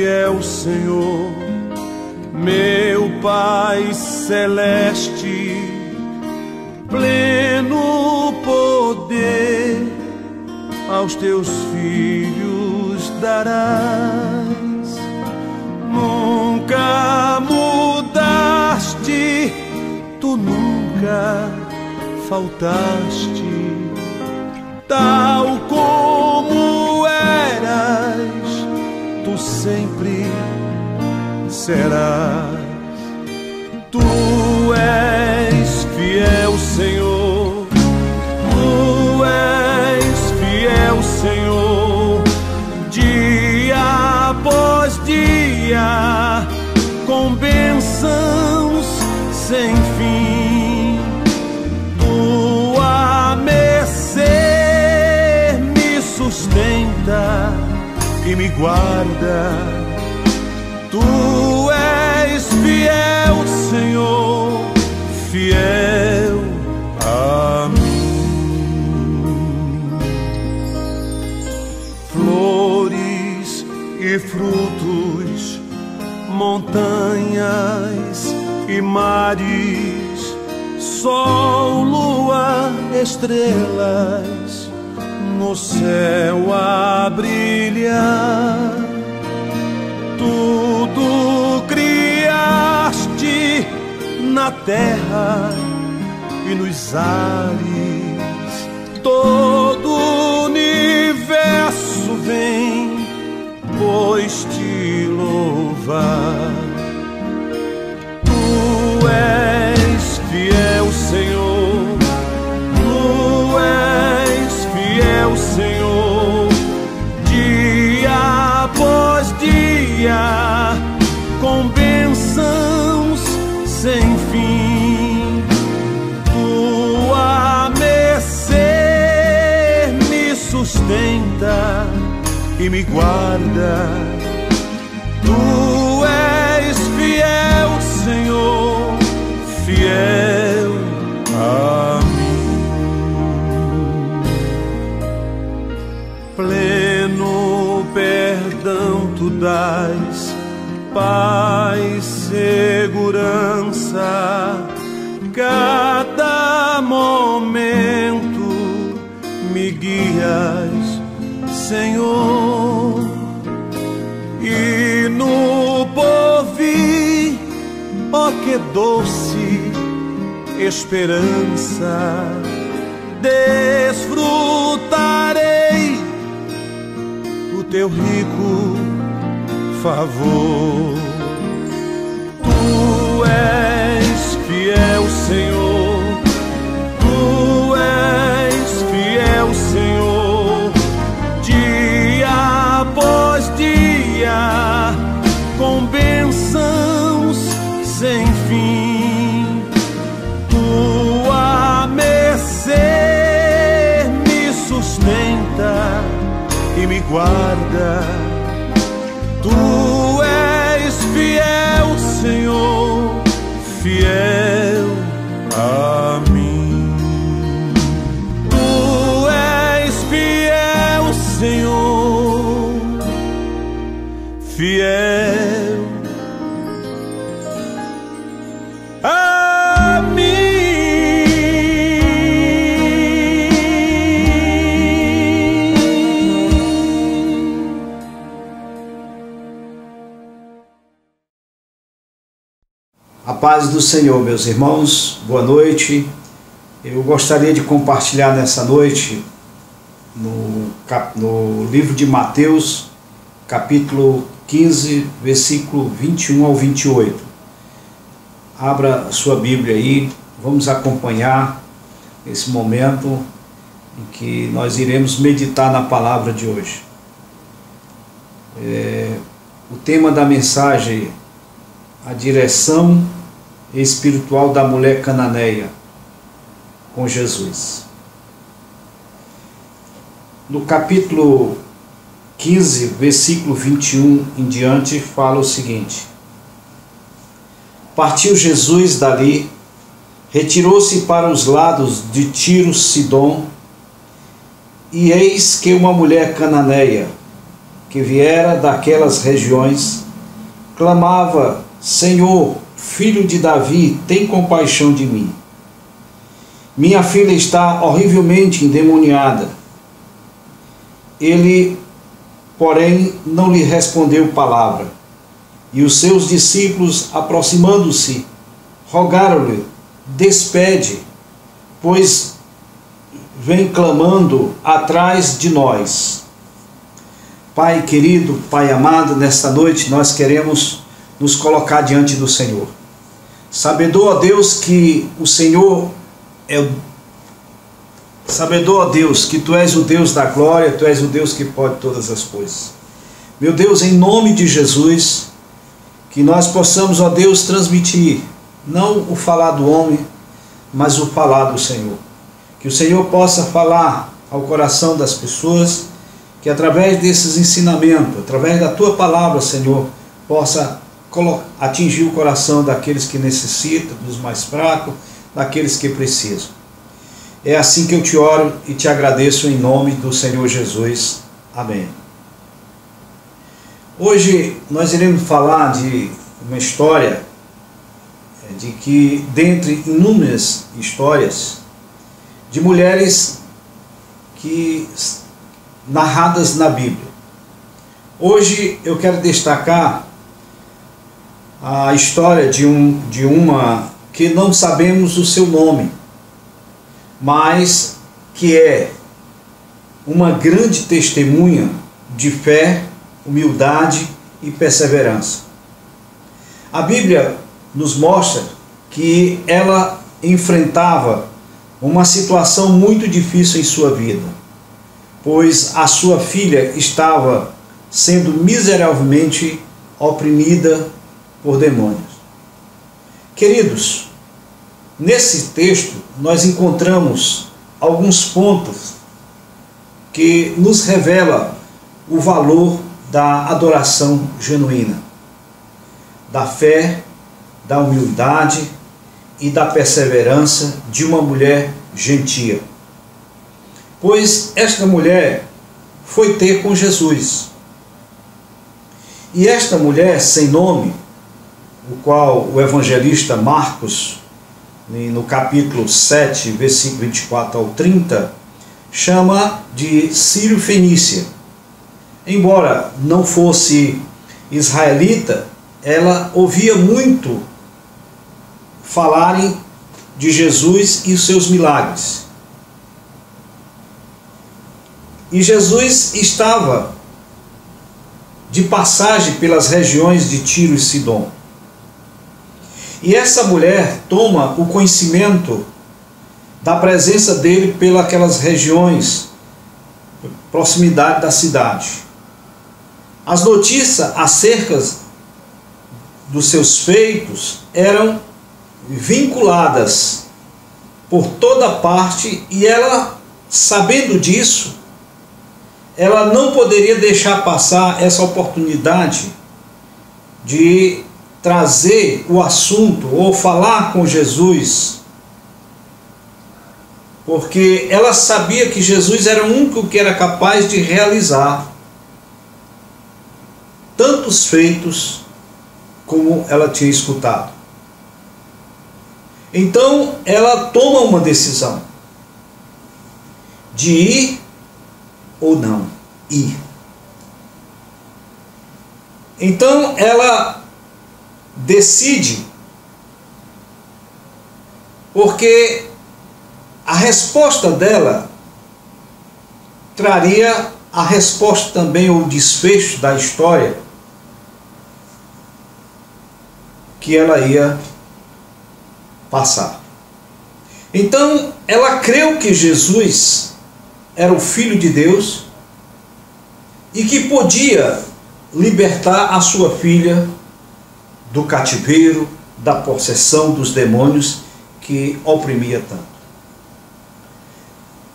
fiel Senhor, meu Pai celeste, pleno poder aos teus filhos darás. Nunca mudaste, tu nunca faltaste, tal como eras, tu sempre serás. Tu és fiel, Senhor, tu és fiel, Senhor, dia após dia, com bênçãos sem fim. Tua mercê me sustenta e me guarda. Tu és fiel, Senhor, fiel a mim. Flores e frutos, montanhas e mares, sol, lua, estrelas no céu a brilhar. Tudo criaste na terra e nos ares, todo o universo vem, pois te louvar. Tu és fiel, Senhor, tu és fiel, Senhor, dia após dia, com bênçãos sem fim. Tua mercê me sustenta e me guarda. Tu és fiel, Senhor, fiel a mim. Pleno perdão tu dás, paz, segurança, cada momento me guias, Senhor, e no porvir, ó que doce esperança, desfrutarei o teu rico favor. Tu és fiel, Senhor, tu és fiel, Senhor, dia após dia, com bênçãos sem fim. Tua mercê me sustenta e me guarda. Tu és fiel, Senhor, fiel a mim. Tu és fiel, Senhor, fiel a mim. A paz do Senhor, meus irmãos, boa noite. Eu gostaria de compartilhar nessa noite no livro de Mateus, capítulo 15, versículo 21 ao 28. Abra a sua Bíblia aí, vamos acompanhar esse momento em que nós iremos meditar na palavra de hoje. O tema da mensagem: a direção espiritual da mulher cananeia com Jesus. No capítulo 15, versículo 21 em diante, fala o seguinte: partiu Jesus dali, retirou-se para os lados de Tiro, Sidom, e eis que uma mulher cananeia, que viera daquelas regiões, clamava: Senhor, filho de Davi, tem compaixão de mim. Minha filha está horrivelmente endemoniada. Ele, porém, não lhe respondeu palavra. E os seus discípulos, aproximando-se, rogaram-lhe: despede, pois vem clamando atrás de nós. Pai querido, Pai amado, nesta noite nós queremos nos colocar diante do Senhor, sabedor, ó Deus, que o Senhor sabedor, ó Deus, que Tu és o Deus da glória, Tu és o Deus que pode todas as coisas. Meu Deus, em nome de Jesus, que nós possamos, ó Deus, transmitir não o falar do homem, mas o falar do Senhor. Que o Senhor possa falar ao coração das pessoas, que através desses ensinamentos, através da Tua palavra, Senhor, possa atingir o coração daqueles que necessitam, dos mais fracos, daqueles que precisam. É assim que eu te oro e te agradeço em nome do Senhor Jesus. Amém. Hoje nós iremos falar de uma história, de que dentre inúmeras histórias de mulheres que narradas na Bíblia. Hoje eu quero destacar a história de uma que não sabemos o seu nome, mas que é uma grande testemunha de fé, humildade e perseverança. A Bíblia nos mostra que ela enfrentava uma situação muito difícil em sua vida, pois a sua filha estava sendo miseravelmente oprimida por demônios. Queridos, nesse texto nós encontramos alguns pontos que nos revelam o valor da adoração genuína, da fé, da humildade e da perseverança de uma mulher gentia. Pois esta mulher foi ter com Jesus. E esta mulher sem nome, o qual o evangelista Marcos, no capítulo 7, versículo 24 ao 30, chama de Sírio-Fenícia. Embora não fosse israelita, ela ouvia muito falarem de Jesus e os seus milagres. E Jesus estava de passagem pelas regiões de Tiro e Sidom. E essa mulher toma o conhecimento da presença dele pelas regiões, proximidade da cidade. As notícias acerca dos seus feitos eram vinculadas por toda parte, e ela, sabendo disso, ela não poderia deixar passar essa oportunidade de trazer o assunto ou falar com Jesus, porque ela sabia que Jesus era o único que era capaz de realizar tantos feitos como ela tinha escutado. Então ela toma uma decisão de ir ou não ir. Então ela decide, porque a resposta dela traria a resposta também, o desfecho da história que ela ia passar. Então ela creu que Jesus era o Filho de Deus e que podia libertar a sua filha do cativeiro, da possessão dos demônios que oprimia tanto.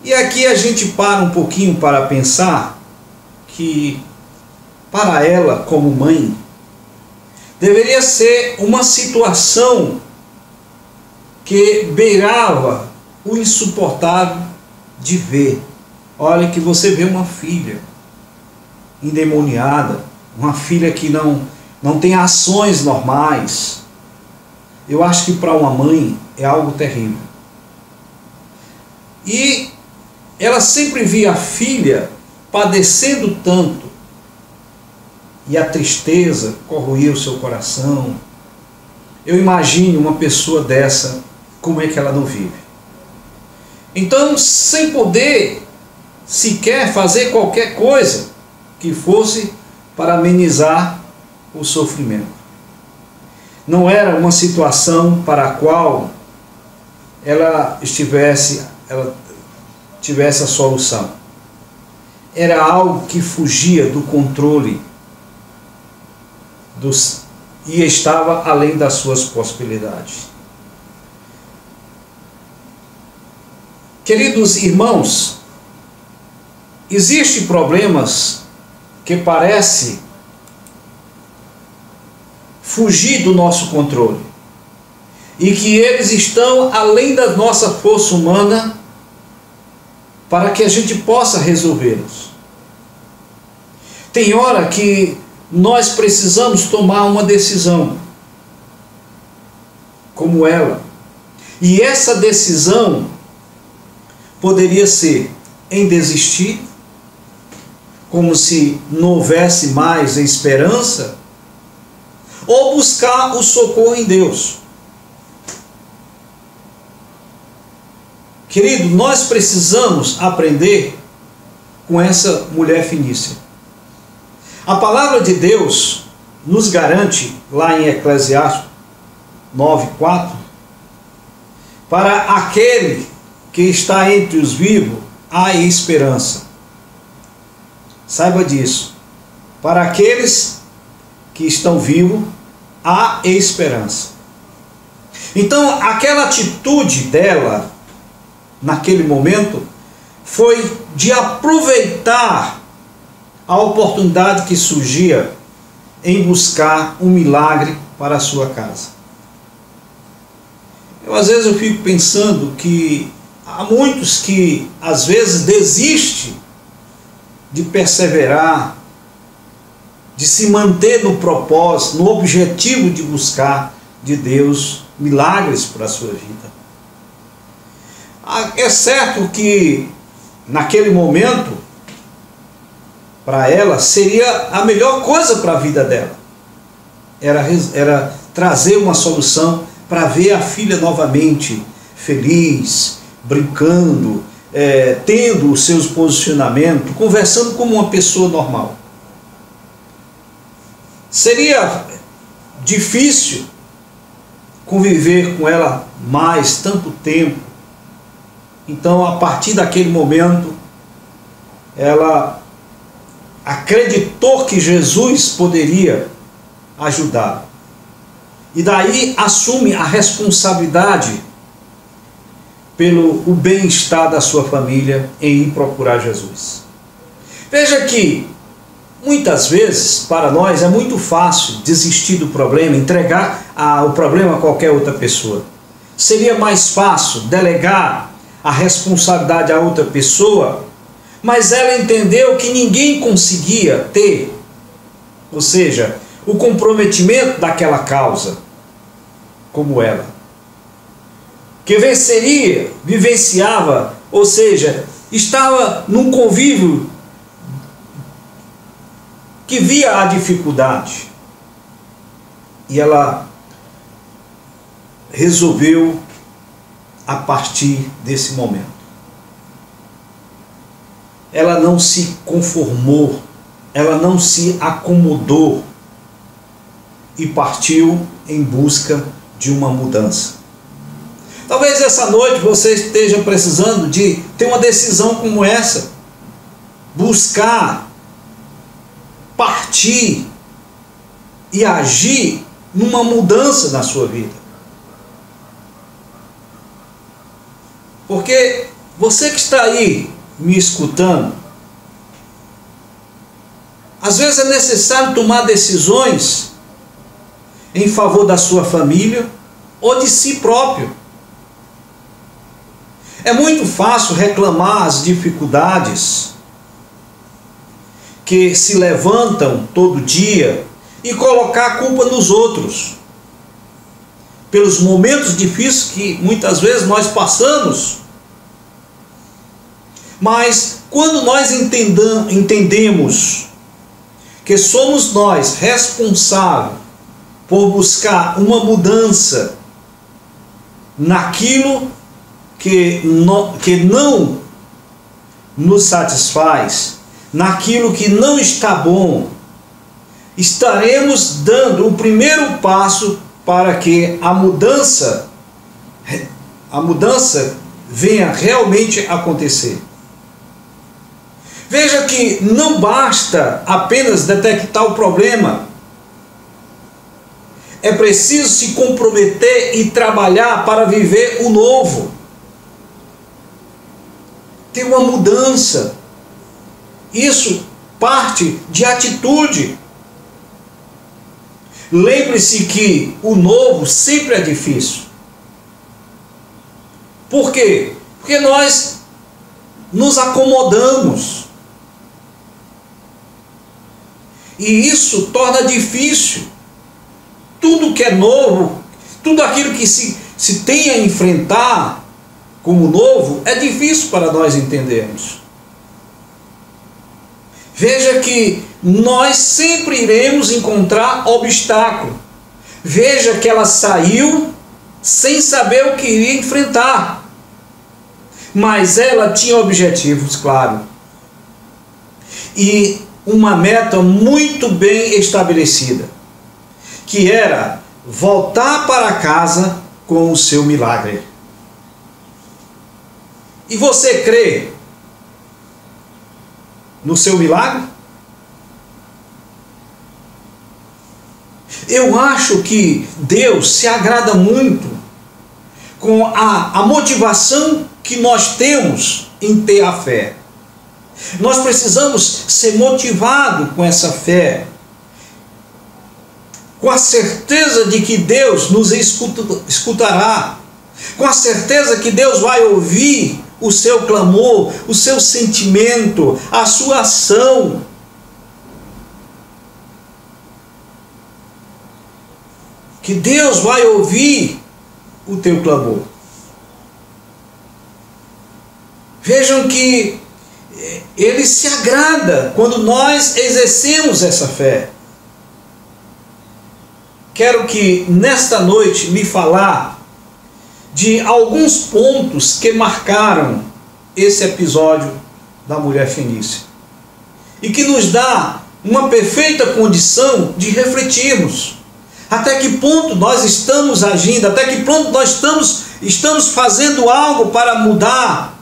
E aqui a gente para um pouquinho para pensar que para ela, como mãe, deveria ser uma situação que beirava o insuportável de ver. Olha, que você vê uma filha endemoniada, uma filha que não tem ações normais, eu acho que para uma mãe é algo terrível. E ela sempre via a filha padecendo tanto, e a tristeza corroía o seu coração. Eu imagino uma pessoa dessa, como é que ela não vive? Então, sem poder sequer fazer qualquer coisa que fosse para amenizar o sofrimento. Não era uma situação para a qual ela tivesse a solução. Era algo que fugia do controle e estava além das suas possibilidades. Queridos irmãos, existem problemas que parecem fugir do nosso controle e que eles estão além da nossa força humana para que a gente possa resolvê-los. Tem hora que nós precisamos tomar uma decisão como ela, e essa decisão poderia ser em desistir, como se não houvesse mais esperança, ou buscar o socorro em Deus. Querido, nós precisamos aprender com essa mulher fenícia. A palavra de Deus nos garante, lá em Eclesiastes 9:4, para aquele que está entre os vivos, há esperança. Saiba disso. Para aqueles que estão vivos, há esperança. Então, aquela atitude dela, naquele momento, foi de aproveitar a oportunidade que surgia em buscar um milagre para a sua casa. Às vezes eu fico pensando que há muitos que às vezes desistem de perseverar, de se manter no propósito, no objetivo de buscar de Deus milagres para a sua vida. É certo que naquele momento, para ela, seria a melhor coisa para a vida dela. Era trazer uma solução para ver a filha novamente feliz, brincando, tendo os seus posicionamentos, conversando como uma pessoa normal. Seria difícil conviver com ela mais tanto tempo. Então, a partir daquele momento, ela acreditou que Jesus poderia ajudá-la. E daí assume a responsabilidade pelo o bem-estar da sua família em ir procurar Jesus. Veja que muitas vezes para nós é muito fácil desistir do problema, entregar o problema a qualquer outra pessoa. Seria mais fácil delegar a responsabilidade a outra pessoa, mas ela entendeu que ninguém conseguia ter, ou seja, o comprometimento daquela causa como ela, que vivenciava, ou seja, estava num convívio que via a dificuldade, e ela resolveu a partir desse momento. Ela não se conformou, ela não se acomodou e partiu em busca de uma mudança. Talvez essa noite você esteja precisando de ter uma decisão como essa, buscar, partir e agir numa mudança na sua vida. Porque você que está aí me escutando, às vezes é necessário tomar decisões em favor da sua família ou de si próprio. É muito fácil reclamar as dificuldades que se levantam todo dia e colocar a culpa nos outros, pelos momentos difíceis que muitas vezes nós passamos. Mas quando nós entendemos que somos nós responsáveis por buscar uma mudança naquilo que não nos satisfaz, naquilo que não está bom, estaremos dando o primeiro passo para que a mudança venha realmente acontecer. Veja que não basta apenas detectar o problema. É preciso se comprometer e trabalhar para viver o novo. Tem uma mudança. Isso parte de atitude. Lembre-se que o novo sempre é difícil. Por quê? Porque nós nos acomodamos. E isso torna difícil. Tudo que é novo, tudo aquilo que se tem a enfrentar como novo, é difícil para nós entendermos. Veja que nós sempre iremos encontrar obstáculo. Veja que ela saiu sem saber o que iria enfrentar. Mas ela tinha objetivos, claro. E uma meta muito bem estabelecida, que era voltar para casa com o seu milagre. E você crê no seu milagre? Eu acho que Deus se agrada muito com a motivação que nós temos em ter a fé. Nós precisamos ser motivados com essa fé, com a certeza de que Deus nos escutará, com a certeza que Deus vai ouvir o seu clamor, o seu sentimento, a sua ação. Que Deus vai ouvir o teu clamor. Vejam que Ele se agrada quando nós exercemos essa fé. Quero que nesta noite lhe falar de alguns pontos que marcaram esse episódio da mulher fenícia e que nos dá uma perfeita condição de refletirmos até que ponto nós estamos agindo, até que ponto nós estamos fazendo algo para mudar,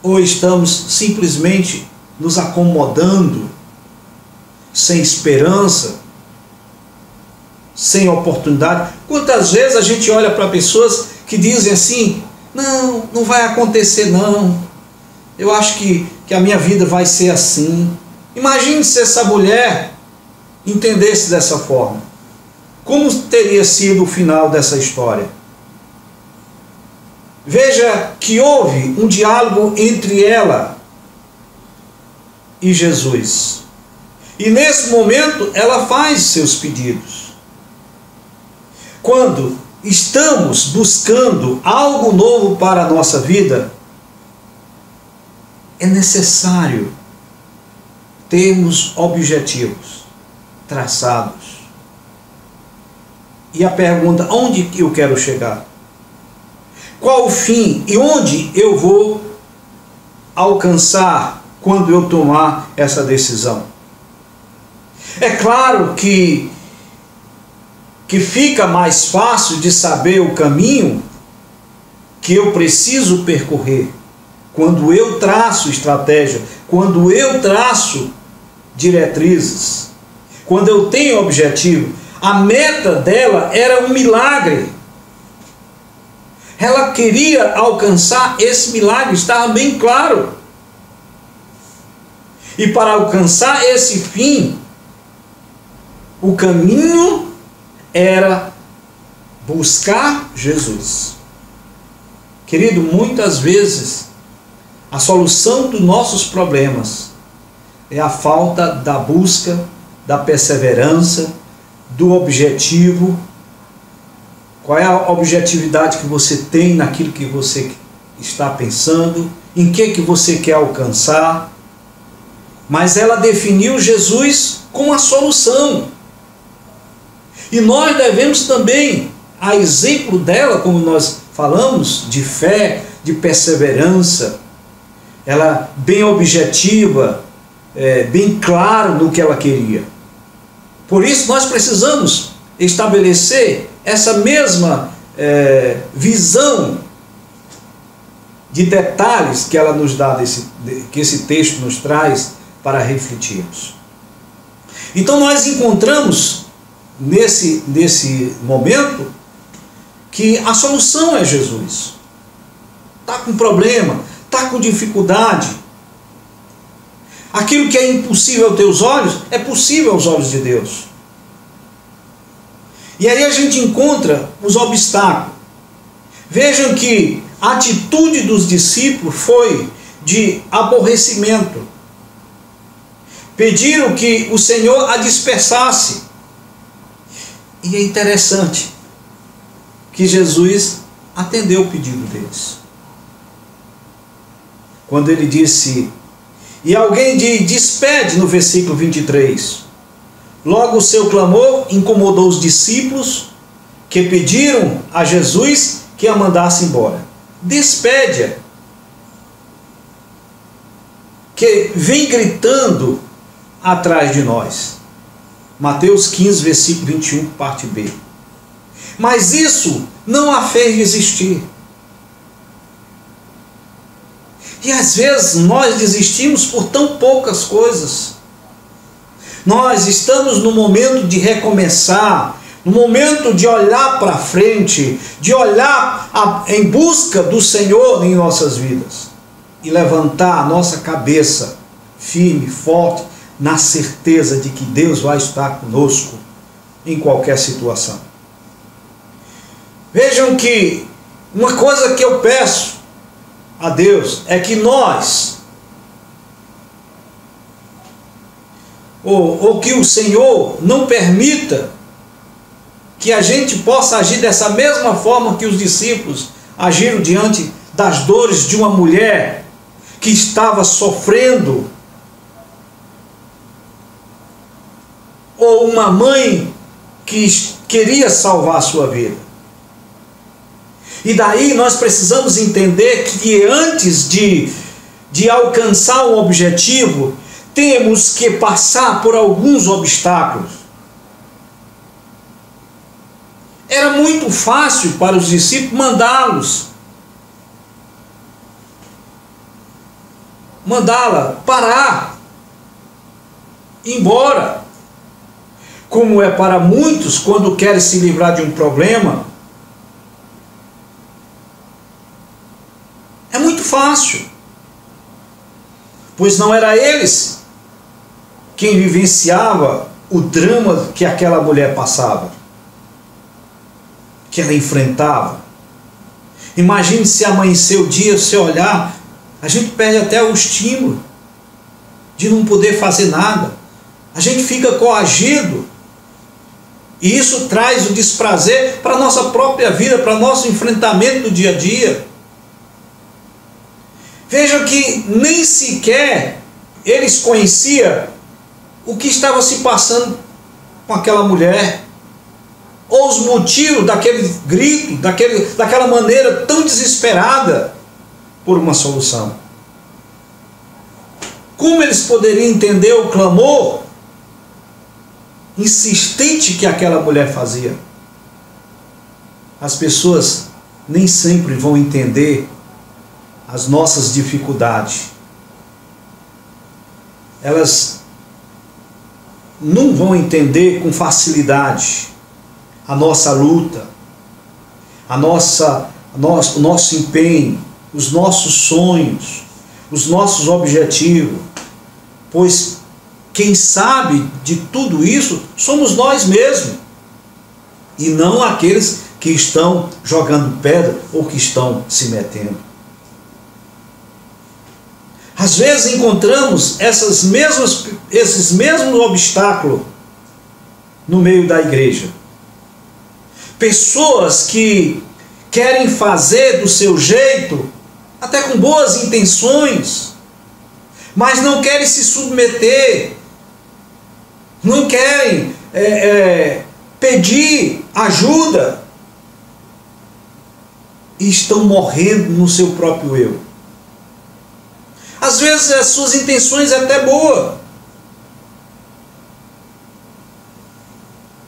ou estamos simplesmente nos acomodando, sem esperança, sem oportunidade. Quantas vezes a gente olha para pessoas que dizem assim: não vai acontecer não, eu acho que a minha vida vai ser assim. Imagine se essa mulher entendesse dessa forma. Como teria sido o final dessa história? Veja que houve um diálogo entre ela e Jesus. E nesse momento ela faz seus pedidos. Quando estamos buscando algo novo para a nossa vida, é necessário termos objetivos traçados. E a pergunta: onde eu quero chegar? Qual o fim e onde eu vou alcançar quando eu tomar essa decisão? É claro que fica mais fácil de saber o caminho que eu preciso percorrer quando eu traço estratégia, quando eu traço diretrizes, quando eu tenho objetivo. A meta dela era um milagre. Ela queria alcançar esse milagre, estava bem claro. E para alcançar esse fim, o caminho era buscar Jesus. Querido, muitas vezes A solução dos nossos problemas é a falta da busca, da perseverança, do objetivo. Qual é a objetividade que você tem naquilo que você está pensando, em que você quer alcançar. Mas ela definiu Jesus como a solução. E nós devemos também, a exemplo dela, como nós falamos, de fé, de perseverança, ela bem objetiva, bem claro no que ela queria. Por isso nós precisamos estabelecer essa mesma visão de detalhes que ela nos dá, que esse texto nos traz para refletirmos. Então nós encontramos nesse momento que a solução é Jesus. Está com problema, está com dificuldade. Aquilo que é impossível aos teus olhos, é possível aos olhos de Deus. E aí a gente encontra os obstáculos. Vejam que a atitude dos discípulos foi de aborrecimento. Pediram que o Senhor a dispersasse. E é interessante que Jesus atendeu o pedido deles. Quando ele disse, e alguém despede no versículo 23. Logo o seu clamor incomodou os discípulos, que pediram a Jesus que a mandasse embora. Despede-a, que vem gritando atrás de nós. Mateus 15, versículo 21, parte B. Mas isso não a fez desistir. E às vezes nós desistimos por tão poucas coisas. Nós estamos no momento de recomeçar, no momento de olhar para frente, de olhar em busca do Senhor em nossas vidas e levantar a nossa cabeça firme, forte, na certeza de que Deus vai estar conosco em qualquer situação. Vejam que uma coisa que eu peço a Deus é que nós, ou que o Senhor não permita que a gente possa agir dessa mesma forma que os discípulos agiram diante das dores de uma mulher que estava sofrendo, ou uma mãe que queria salvar a sua vida. E daí nós precisamos entender que antes de alcançar um objetivo, temos que passar por alguns obstáculos. Era muito fácil para os discípulos mandá-la parar, ir embora. Como é para muitos quando querem se livrar de um problema, é muito fácil, pois não era eles quem vivenciava o drama que aquela mulher passava, que ela enfrentava. Imagine se amanhecer o dia, se olhar, a gente perde até o estímulo de não poder fazer nada, a gente fica coagido, e isso traz o desprazer para a nossa própria vida, para o nosso enfrentamento do dia a dia. Vejam que nem sequer eles conheciam o que estava se passando com aquela mulher, ou os motivos daquele grito, daquela maneira tão desesperada por uma solução. Como eles poderiam entender o clamor insistente que aquela mulher fazia? As pessoas nem sempre vão entender as nossas dificuldades. Elas não vão entender com facilidade a nossa luta, o nosso empenho, os nossos sonhos, os nossos objetivos, pois quem sabe de tudo isso somos nós mesmos, e não aqueles que estão jogando pedra ou que estão se metendo. Às vezes encontramos esses mesmos obstáculos no meio da igreja. Pessoas que querem fazer do seu jeito, até com boas intenções, mas não querem se submeter, não querem pedir ajuda, e estão morrendo no seu próprio eu. Às vezes as suas intenções é até boas,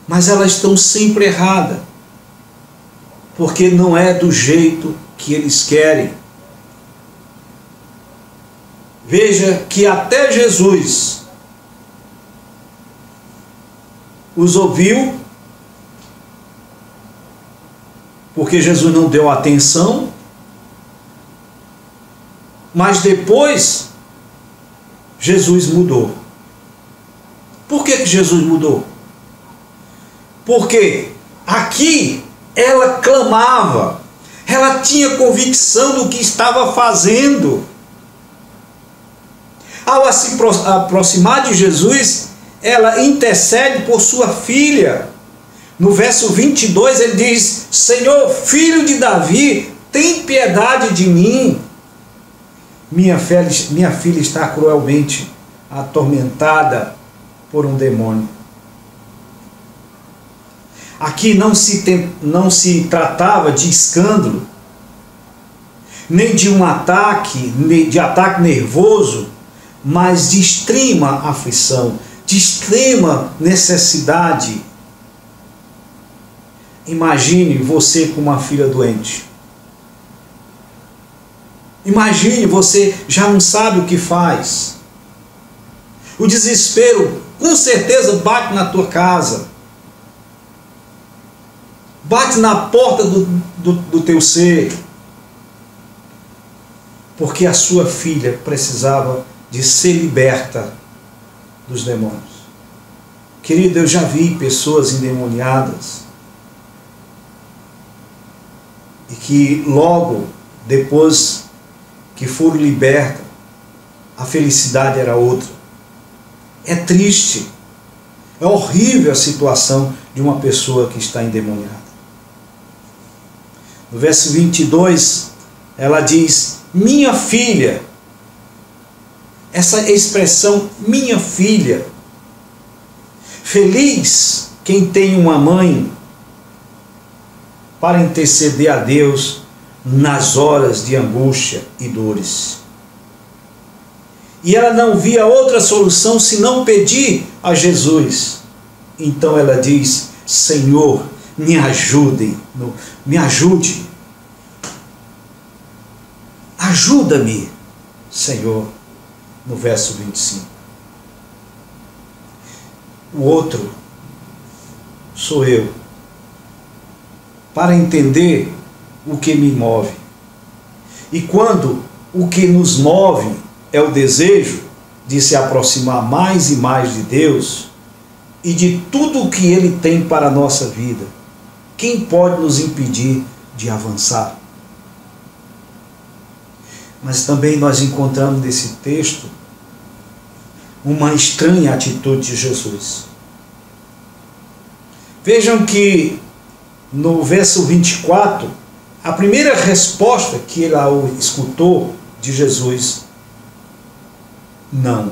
mas elas estão sempre erradas, porque não é do jeito que eles querem. Veja que até Jesus os ouviu, porque Jesus não deu atenção, mas depois Jesus mudou. Por que Jesus mudou? Porque aqui ela clamava, ela tinha convicção do que estava fazendo. Ao se aproximar de Jesus, ela intercede por sua filha. No verso 22 ele diz: Senhor, filho de Davi, tem piedade de mim. Minha filha está cruelmente atormentada por um demônio. Aqui não se tratava de escândalo, nem de um ataque nervoso, mas de extrema aflição, de extrema necessidade. Imagine você com uma filha doente. Imagine você já não sabe o que faz. O desespero com certeza bate na tua casa, bate na porta do teu ser, porque a sua filha precisava de ser liberta dos demônios. Querido, eu já vi pessoas endemoniadas e que logo depois que foram libertas, a felicidade era outra. É triste, é horrível a situação de uma pessoa que está endemoniada. No verso 22, ela diz: minha filha. Essa expressão, minha filha. Feliz quem tem uma mãe para interceder a Deus nas horas de angústia e dores. E ela não via outra solução senão pedir a Jesus. Então ela diz: Senhor, me ajude, ajuda-me, Senhor, no verso 25. O outro sou eu, para entender o que me move. E quando o que nos move é o desejo de se aproximar mais e mais de Deus e de tudo o que Ele tem para a nossa vida, quem pode nos impedir de avançar? Mas também nós encontramos nesse texto uma estranha atitude de Jesus. Vejam que no verso 24, a primeira resposta que ela escutou de Jesus: não.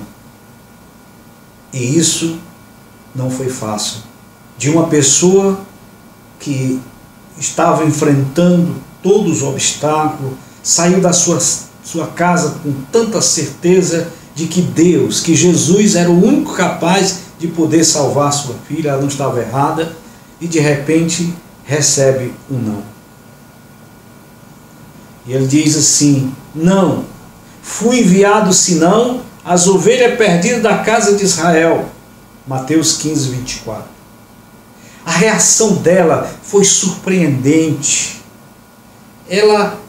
E isso não foi fácil. De uma pessoa que estava enfrentando todos os obstáculos, saiu da sua casa com tanta certeza de que Deus, que Jesus era o único capaz de poder salvar sua filha, ela não estava errada, e de repente recebe um não. E ele diz assim: não, fui enviado senão as ovelhas perdidas da casa de Israel. Mateus 15, 24. A reação dela foi surpreendente. Ela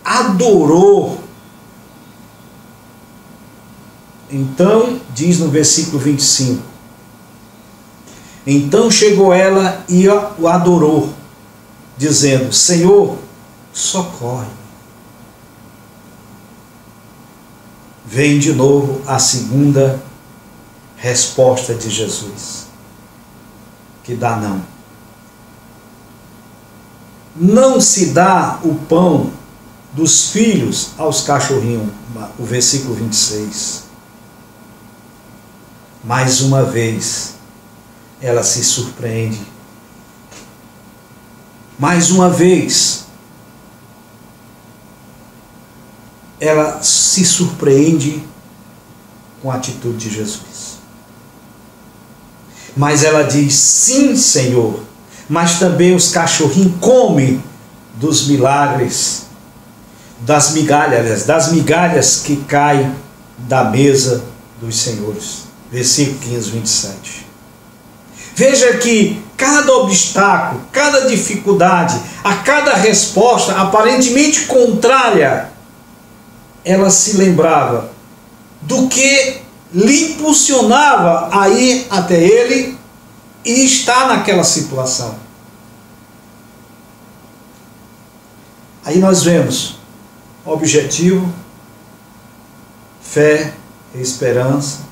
adorou. Então, diz no versículo 25: então chegou ela e o adorou, dizendo: Senhor, socorre. vem de novo a segunda resposta de Jesus, que dá não. Não se dá o pão dos filhos aos cachorrinhos, o versículo 26. Mais uma vez, ela se surpreende. Mais uma vez, ela se surpreende com a atitude de Jesus. Mas ela diz, sim, Senhor, mas também os cachorrinhos comem dos milagres, das migalhas que caem da mesa dos senhores. Versículo 15, 27. Veja que cada obstáculo, cada dificuldade, a cada resposta aparentemente contrária, ela se lembrava do que lhe impulsionava a ir até ele e estar naquela situação. Aí nós vemos objetivo, fé, esperança,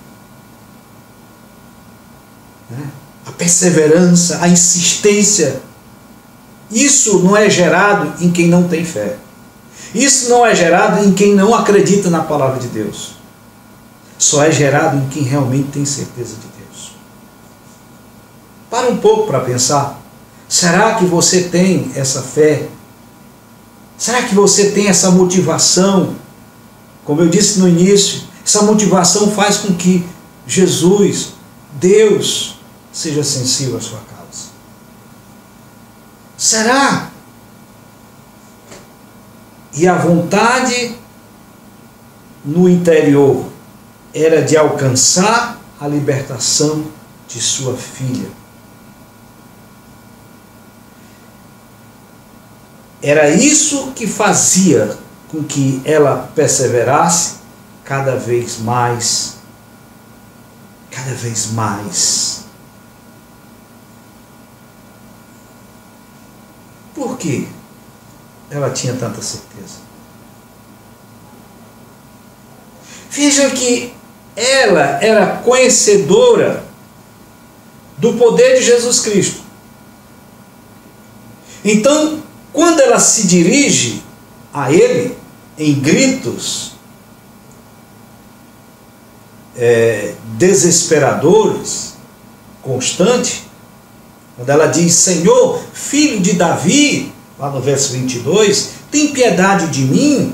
a perseverança, a insistência. Isso não é gerado em quem não tem fé. Isso não é gerado em quem não acredita na palavra de Deus. Só é gerado em quem realmente tem certeza de Deus. Para um pouco para pensar. Será que você tem essa fé? Será que você tem essa motivação? Como eu disse no início, essa motivação faz com que Jesus, Deus, seja sensível à sua causa. Será? E a vontade no interior era de alcançar a libertação de sua filha. Era isso que fazia com que ela perseverasse cada vez mais. Cada vez mais. Por quê? Ela tinha tanta certeza. Veja que ela era conhecedora do poder de Jesus Cristo. Então, quando ela se dirige a ele em gritos desesperadores, constantes, quando ela diz, Senhor, filho de Davi, lá no verso 22, tem piedade de mim.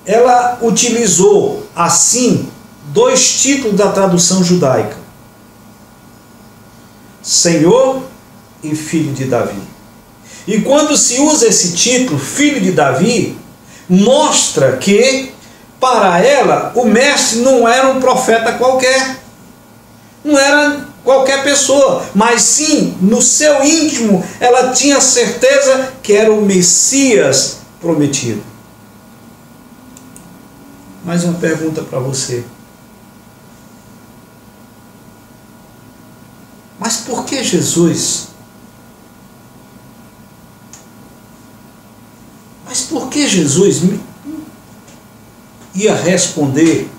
Ela utilizou, assim, dois títulos da tradução judaica. Senhor e filho de Davi. E quando se usa esse título, filho de Davi, mostra que, para ela, o mestre não era um profeta qualquer. Não era qualquer pessoa, mas sim, no seu íntimo, ela tinha certeza que era o Messias prometido. Mais uma pergunta para você. Mas por que Jesus? Mas por que Jesus ia responder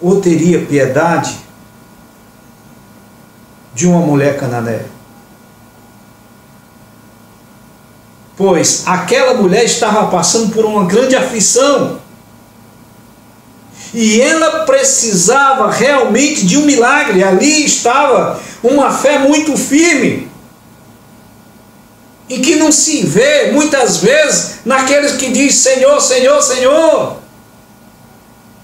ou teria piedade de uma mulher cananeia? Pois aquela mulher estava passando por uma grande aflição e ela precisava realmente de um milagre. Ali estava uma fé muito firme, em que não se vê muitas vezes naqueles que dizem Senhor, Senhor, Senhor,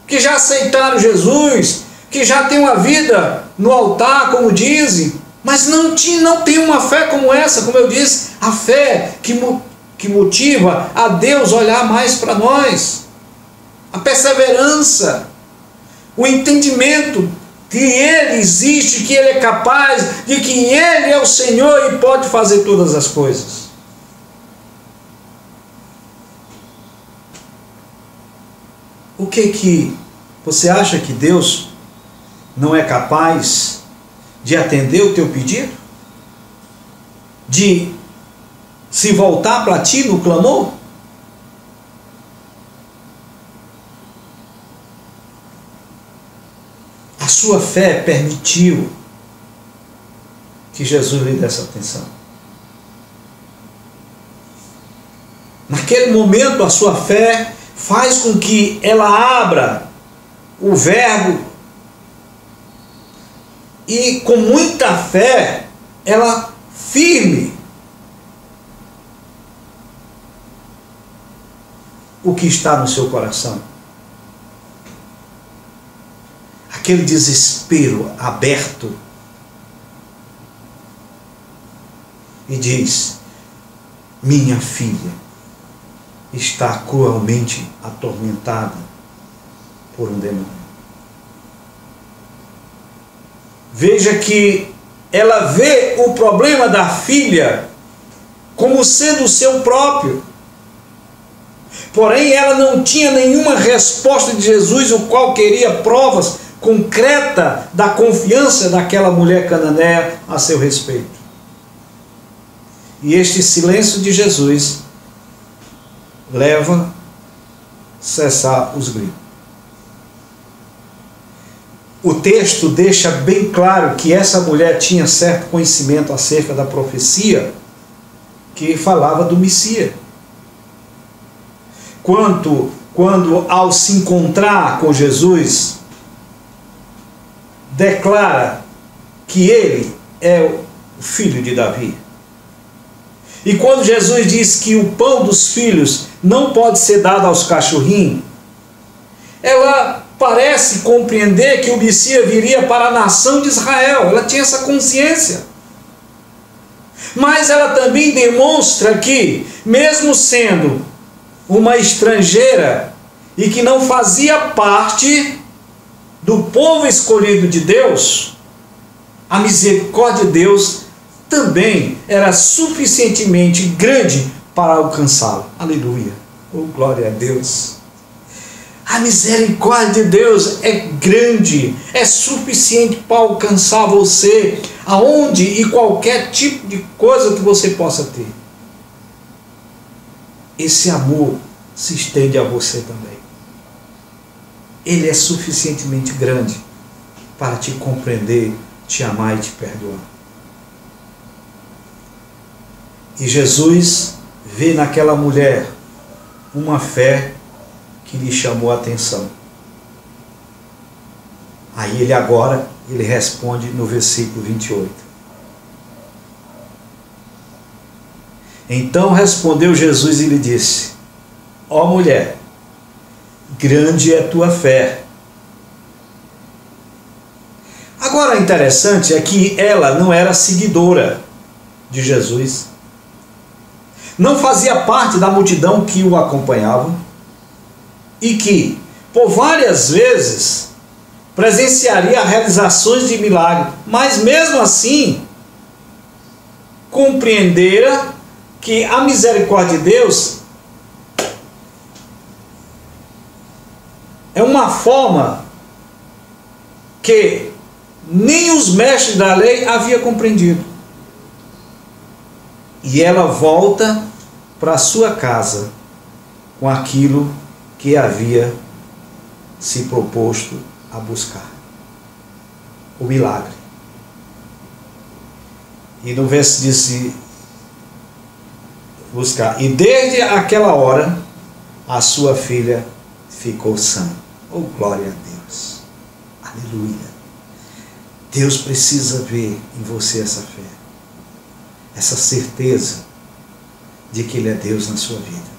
que já aceitaram Jesus, que já tem uma vida no altar, como dizem, mas não tem uma fé como essa, como eu disse, a fé que motiva a Deus olhar mais para nós, a perseverança, o entendimento que Ele existe, que Ele é capaz, de que Ele é o Senhor e pode fazer todas as coisas. O que você acha que Deus não é capaz de atender o teu pedido? De se voltar para ti no clamor? A sua fé permitiu que Jesus lhe desse atenção. Naquele momento, a sua fé faz com que ela abra o verbo e, com muita fé, ela firme o que está no seu coração. Aquele desespero aberto, e diz: minha filha está cruelmente atormentada por um demônio. Veja que ela vê o problema da filha como sendo o seu próprio. Porém, ela não tinha nenhuma resposta de Jesus, o qual queria provas concretas da confiança daquela mulher cananeia a seu respeito. E este silêncio de Jesus leva a cessar os gritos. O texto deixa bem claro que essa mulher tinha certo conhecimento acerca da profecia que falava do Messias. Quando ao se encontrar com Jesus, declara que ele é o filho de Davi. E quando Jesus diz que o pão dos filhos não pode ser dado aos cachorrinhos, ela parece compreender que o Messias viria para a nação de Israel. Ela tinha essa consciência. Mas ela também demonstra que, mesmo sendo uma estrangeira e que não fazia parte do povo escolhido de Deus, a misericórdia de Deus também era suficientemente grande para alcançá-lo. Aleluia. Oh, glória a Deus. A misericórdia de Deus é grande, é suficiente para alcançar você, aonde e qualquer tipo de coisa que você possa ter. Esse amor se estende a você também. Ele é suficientemente grande para te compreender, te amar e te perdoar. E Jesus vê naquela mulher uma fé que lhe chamou a atenção. Aí ele responde no versículo 28. Então respondeu Jesus e lhe disse: ó mulher, grande é tua fé. Agora, interessante é que ela não era seguidora de Jesus, não fazia parte da multidão que o acompanhava e que, por várias vezes, presenciaria realizações de milagre, mas mesmo assim, compreendera que a misericórdia de Deus é uma forma que nem os mestres da lei haviam compreendido. E ela volta para sua casa com aquilo que havia se proposto a buscar: o milagre. E no verso disse: buscar. E desde aquela hora a sua filha ficou sã. Oh, glória a Deus. Aleluia. Deus precisa ver em você essa fé, essa certeza de que Ele é Deus na sua vida.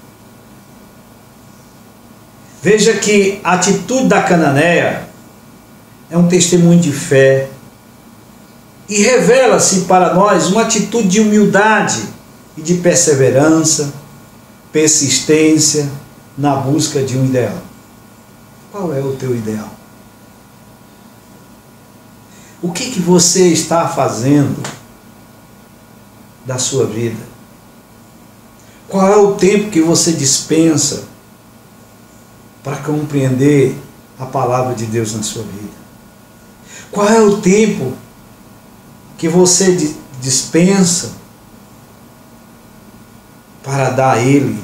Veja que a atitude da cananeia é um testemunho de fé e revela-se para nós uma atitude de humildade e de perseverança, persistência na busca de um ideal. Qual é o teu ideal? O que você está fazendo da sua vida? Qual é o tempo que você dispensa para compreender a palavra de Deus na sua vida? Qual é o tempo que você dispensa para dar a Ele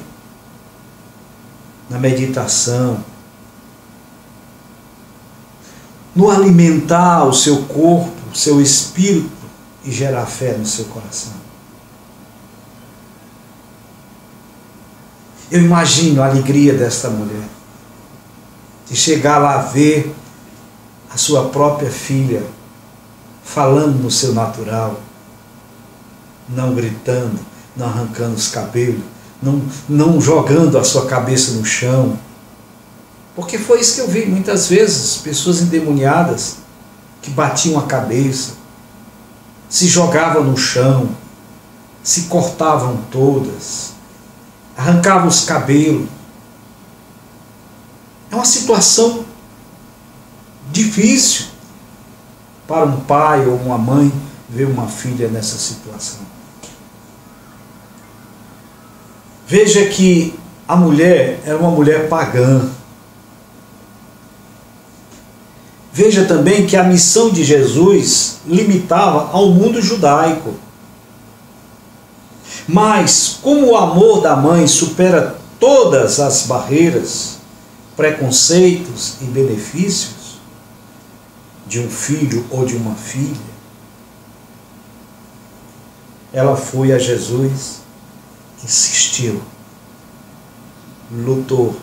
na meditação, no alimentar o seu corpo, o seu espírito e gerar fé no seu coração. Eu imagino a alegria desta mulher de chegar lá a ver a sua própria filha falando no seu natural, não gritando, não arrancando os cabelos, não jogando a sua cabeça no chão. Porque foi isso que eu vi muitas vezes, pessoas endemoniadas que batiam a cabeça, se jogavam no chão, se cortavam todas, arrancavam os cabelos. É uma situação difícil para um pai ou uma mãe ver uma filha nessa situação. Veja que a mulher era uma mulher pagã. Veja também que a missão de Jesus limitava ao mundo judaico. Mas, como o amor da mãe supera todas as barreiras, preconceitos e benefícios de um filho ou de uma filha, ela foi a Jesus, insistiu, lutou,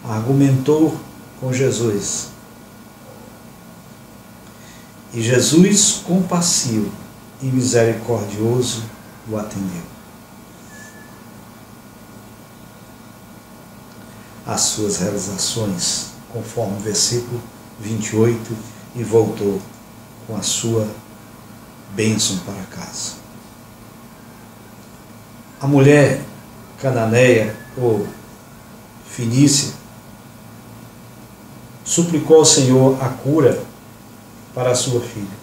argumentou com Jesus. E Jesus, compassivo e misericordioso, o atendeu. As suas realizações, conforme o versículo 28, e voltou com a sua bênção para casa. A mulher cananeia ou fenícia suplicou ao Senhor a cura para a sua filha.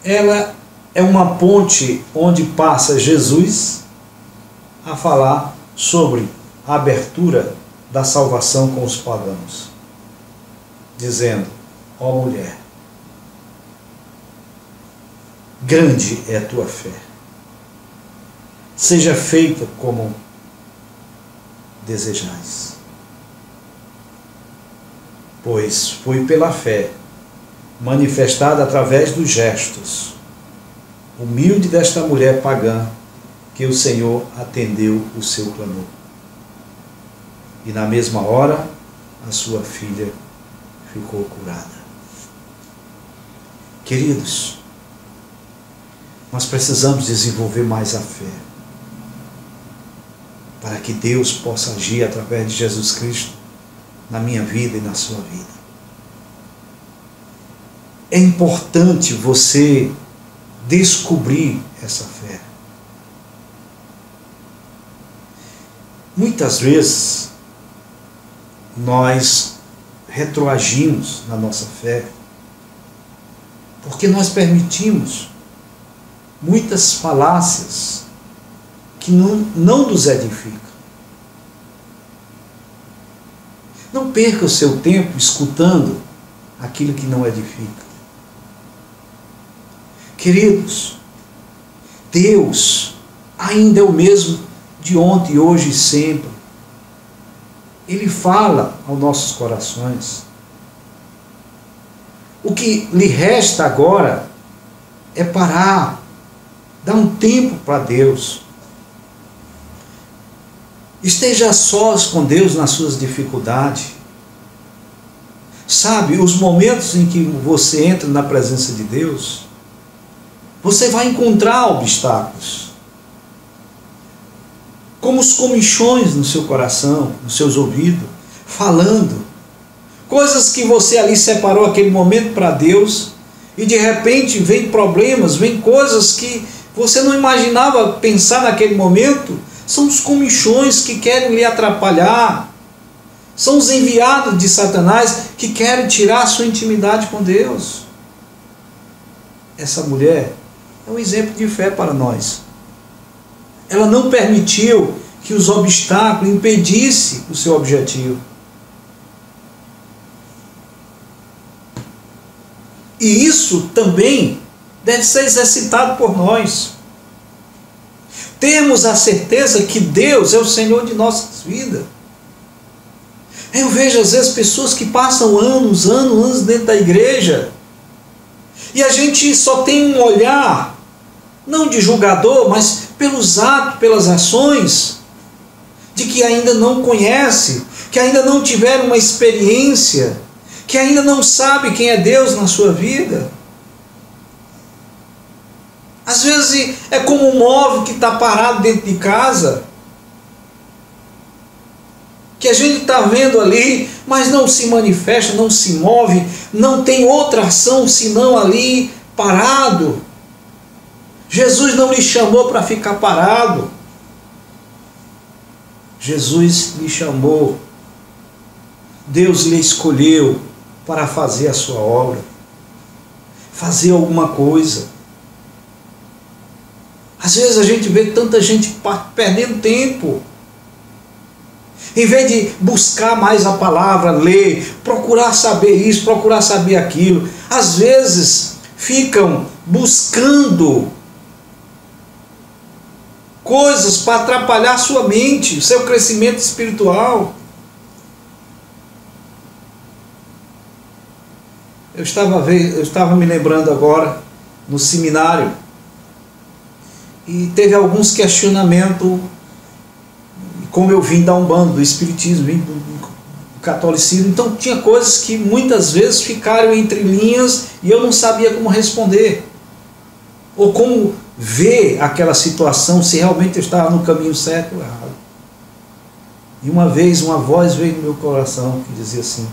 Ela é uma ponte onde passa Jesus a falar sobre a abertura da salvação com os pagãos, dizendo: ó mulher, grande é a tua fé, seja feita como desejais. Pois foi pela fé, manifestada através dos gestos humilde desta mulher pagã, que o Senhor atendeu o seu clamor. E na mesma hora, a sua filha ficou curada. Queridos, nós precisamos desenvolver mais a fé, para que Deus possa agir através de Jesus Cristo na minha vida e na sua vida. É importante você descobrir essa fé. Muitas vezes nós retroagimos na nossa fé porque nós permitimos muitas falácias que não nos edificam. Não perca o seu tempo escutando aquilo que não edifica. Queridos, Deus ainda é o mesmo de ontem, hoje e sempre. Ele fala aos nossos corações. O que lhe resta agora é parar, dar um tempo para Deus. Esteja a sós com Deus nas suas dificuldades. Sabe, os momentos em que você entra na presença de Deus, você vai encontrar obstáculos, como os comichões no seu coração, nos seus ouvidos, falando coisas que você ali separou aquele momento para Deus, e de repente vem problemas, vem coisas que você não imaginava pensar naquele momento. São os comichões que querem lhe atrapalhar, são os enviados de Satanás que querem tirar a sua intimidade com Deus. Essa mulher é um exemplo de fé para nós. Ela não permitiu que os obstáculos impedissem o seu objetivo. E isso também deve ser exercitado por nós. termos a certeza que Deus é o Senhor de nossas vidas. Eu vejo às vezes pessoas que passam anos dentro da igreja, e a gente só tem um olhar, não de julgador, mas pelos atos, pelas ações, de que ainda não conhece, que ainda não tiveram uma experiência, que ainda não sabe quem é Deus na sua vida. Às vezes é como um móvel que está parado dentro de casa, que a gente está vendo ali, mas não se manifesta, não se move, não tem outra ação senão ali parado. Jesus não lhe chamou para ficar parado. Jesus lhe chamou, Deus lhe escolheu para fazer a sua obra, fazer alguma coisa. Às vezes a gente vê tanta gente perdendo tempo, em vez de buscar mais a palavra, ler, procurar saber isso, procurar saber aquilo, às vezes ficam buscando coisas para atrapalhar sua mente, o seu crescimento espiritual. Eu estava me lembrando agora, no seminário, e teve alguns questionamentos, como eu vim da Umbanda, do Espiritismo, vim do Catolicismo, então tinha coisas que muitas vezes ficaram entre linhas e eu não sabia como responder, ou como ver aquela situação, se realmente eu estava no caminho certo ou errado. E uma vez uma voz veio no meu coração que dizia assim: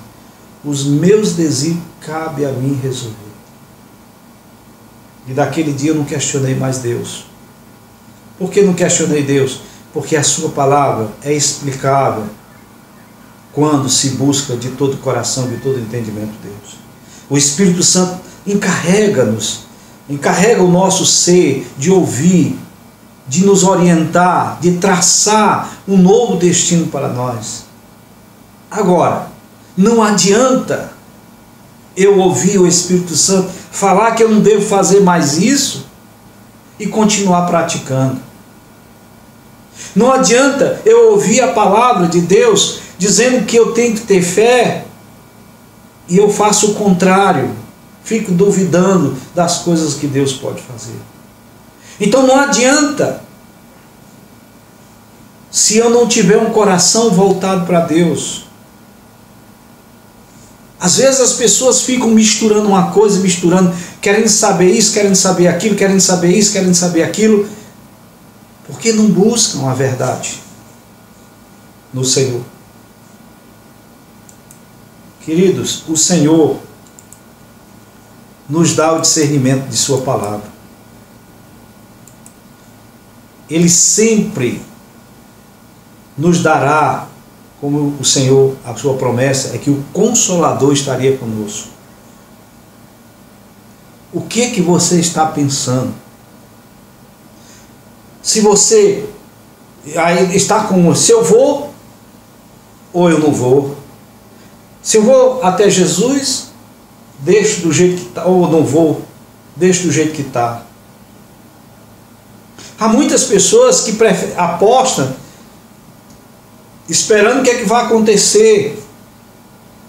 os meus desígnios cabe a mim resolver. E daquele dia eu não questionei mais Deus. Por que não questionei Deus? Porque a sua palavra é explicável quando se busca de todo o coração, de todo o entendimento de Deus. O Espírito Santo encarrega-nos, encarrega o nosso ser de ouvir, de nos orientar, de traçar um novo destino para nós. Agora, não adianta eu ouvir o Espírito Santo falar que eu não devo fazer mais isso e continuar praticando. Não adianta eu ouvir a palavra de Deus dizendo que eu tenho que ter fé e eu faço o contrário, fico duvidando das coisas que Deus pode fazer. Então não adianta se eu não tiver um coração voltado para Deus. Às vezes as pessoas ficam misturando uma coisa, querendo saber isso, querendo saber aquilo, querendo saber isso, querendo saber aquilo, porque não buscam a verdade no Senhor. Queridos, o Senhor nos dá o discernimento de sua palavra. Ele sempre nos dará, como o Senhor, a sua promessa é que o Consolador estaria conosco. O que você está pensando? Se você aí está com, se eu vou ou eu não vou, se eu vou até Jesus, deixo do jeito que está, ou não vou, deixo do jeito que está. Há muitas pessoas que apostam esperando o que é que vai acontecer,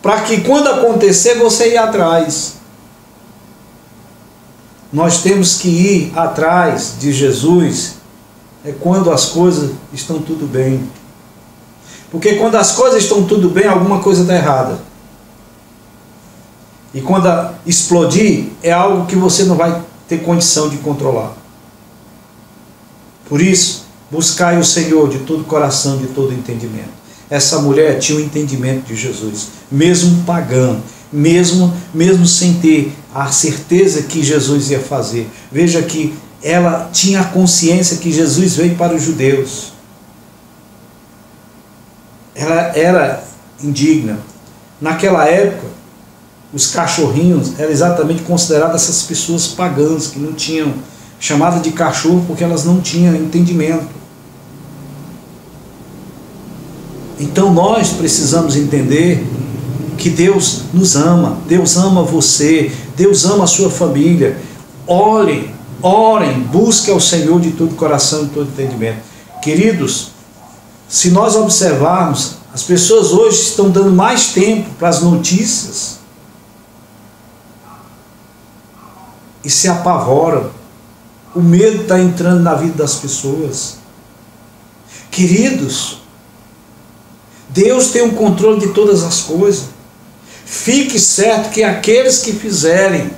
para que quando acontecer você ir atrás. Nós temos que ir atrás de Jesus quando as coisas estão tudo bem. Porque quando as coisas estão tudo bem, alguma coisa está errada. E quando explodir, é algo que você não vai ter condição de controlar. Por isso, buscai o Senhor de todo coração, de todo entendimento. Essa mulher tinha o entendimento de Jesus, mesmo pagando, mesmo sem ter a certeza que Jesus ia fazer. Veja que ela tinha a consciência que Jesus veio para os judeus. Ela era indigna. Naquela época, os cachorrinhos eram exatamente considerados essas pessoas pagãs, que não tinham, chamada de cachorro porque elas não tinham entendimento. Então nós precisamos entender que Deus nos ama, Deus ama você, Deus ama a sua família. Ore Orem, busquem ao Senhor de todo coração e todo entendimento. Queridos, se nós observarmos, as pessoas hoje estão dando mais tempo para as notícias e se apavoram. O medo está entrando na vida das pessoas. Queridos, Deus tem o controle de todas as coisas. Fique certo que aqueles que fizerem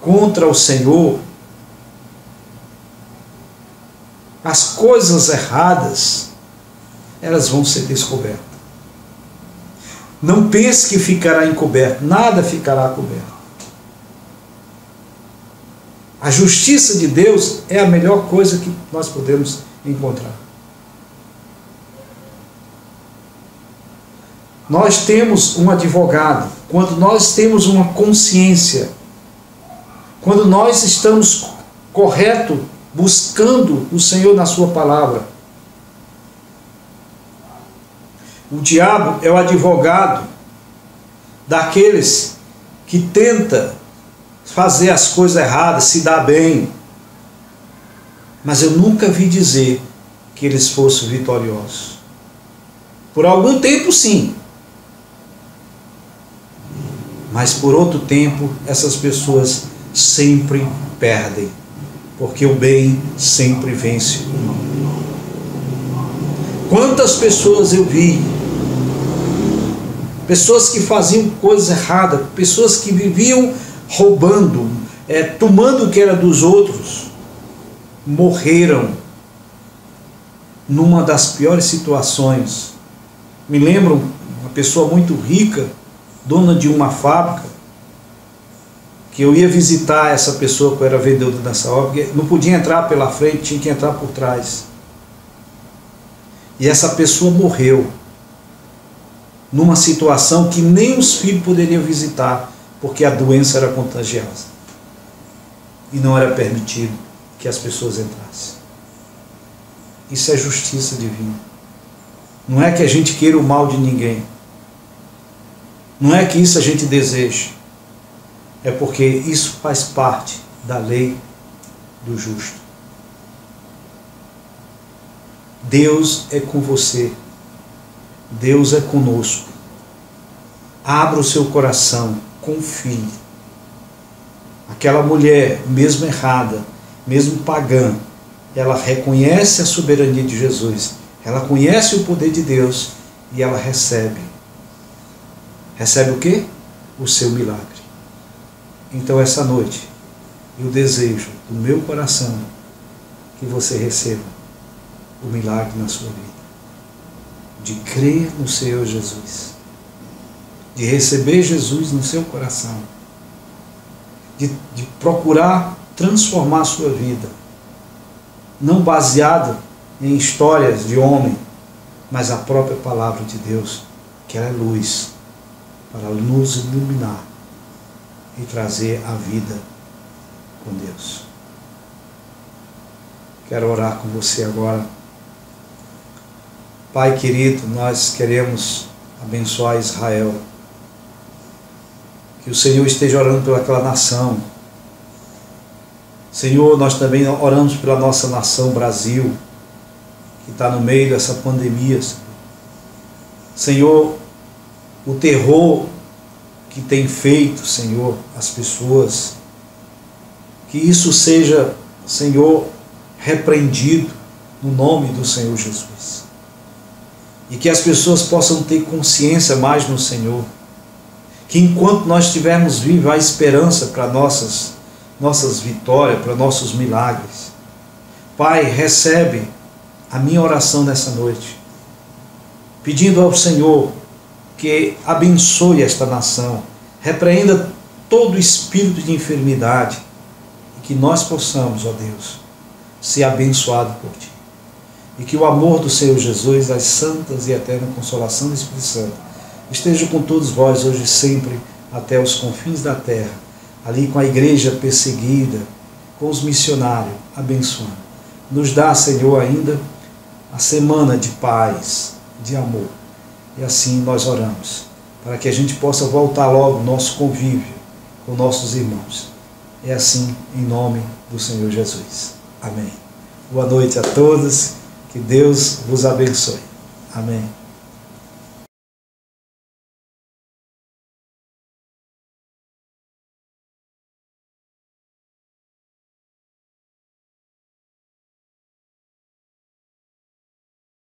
contra o Senhor as coisas erradas, elas vão ser descobertas. Não pense que ficará encoberto, nada ficará coberto. A justiça de Deus é a melhor coisa que nós podemos encontrar. Nós temos um advogado, quando nós temos uma consciência, quando nós estamos correto, buscando o Senhor na sua palavra. O diabo é o advogado daqueles que tenta fazer as coisas erradas, se dar bem. Mas eu nunca vi dizer que eles fossem vitoriosos. Por algum tempo, sim. Mas por outro tempo, essas pessoas sempre perdem. Porque o bem sempre vence o mal. Quantas pessoas eu vi, pessoas que faziam coisas erradas, pessoas que viviam roubando, tomando o que era dos outros, morreram numa das piores situações. Me lembro uma pessoa muito rica, dona de uma fábrica, que eu ia visitar essa pessoa que era vendedora nessa obra, não podia entrar pela frente, tinha que entrar por trás. E essa pessoa morreu numa situação que nem os filhos poderiam visitar, porque a doença era contagiosa. E não era permitido que as pessoas entrassem. Isso é justiça divina. Não é que a gente queira o mal de ninguém. Não é que isso a gente deseja. É porque isso faz parte da lei do justo. Deus é com você. Deus é conosco. Abra o seu coração, confie. Aquela mulher, mesmo errada, mesmo pagã, ela reconhece a soberania de Jesus, ela conhece o poder de Deus e ela recebe. Recebe o quê? O seu milagre. Então essa noite, eu desejo do meu coração que você receba o milagre na sua vida. De crer no Senhor Jesus. De receber Jesus no seu coração. De procurar transformar a sua vida. Não baseado em histórias de homem, mas a própria palavra de Deus, que ela é luz, para nos iluminar e trazer a vida com Deus. Quero orar com você agora. Pai querido, nós queremos abençoar Israel. Que o Senhor esteja orando pelaquela nação. Senhor, nós também oramos pela nossa nação Brasil, que está no meio dessa pandemia. Senhor, o terror que tem feito, Senhor, as pessoas, que isso seja, Senhor, repreendido no nome do Senhor Jesus. E que as pessoas possam ter consciência mais no Senhor. Que enquanto nós estivermos vivos, há esperança para nossas vitórias, para nossos milagres. Pai, recebe a minha oração nessa noite, pedindo ao Senhor que abençoe esta nação, repreenda todo espírito de enfermidade, e que nós possamos, ó Deus, ser abençoados por Ti. E que o amor do Senhor Jesus, as santas e eterna consolação do Espírito Santo, esteja com todos vós hoje e sempre, até os confins da terra, ali com a igreja perseguida, com os missionários, abençoando. Nos dá, Senhor, ainda a semana de paz, de amor. E assim nós oramos, para que a gente possa voltar logo ao nosso convívio com nossos irmãos. É assim, em nome do Senhor Jesus. Amém. Boa noite a todos, que Deus vos abençoe. Amém.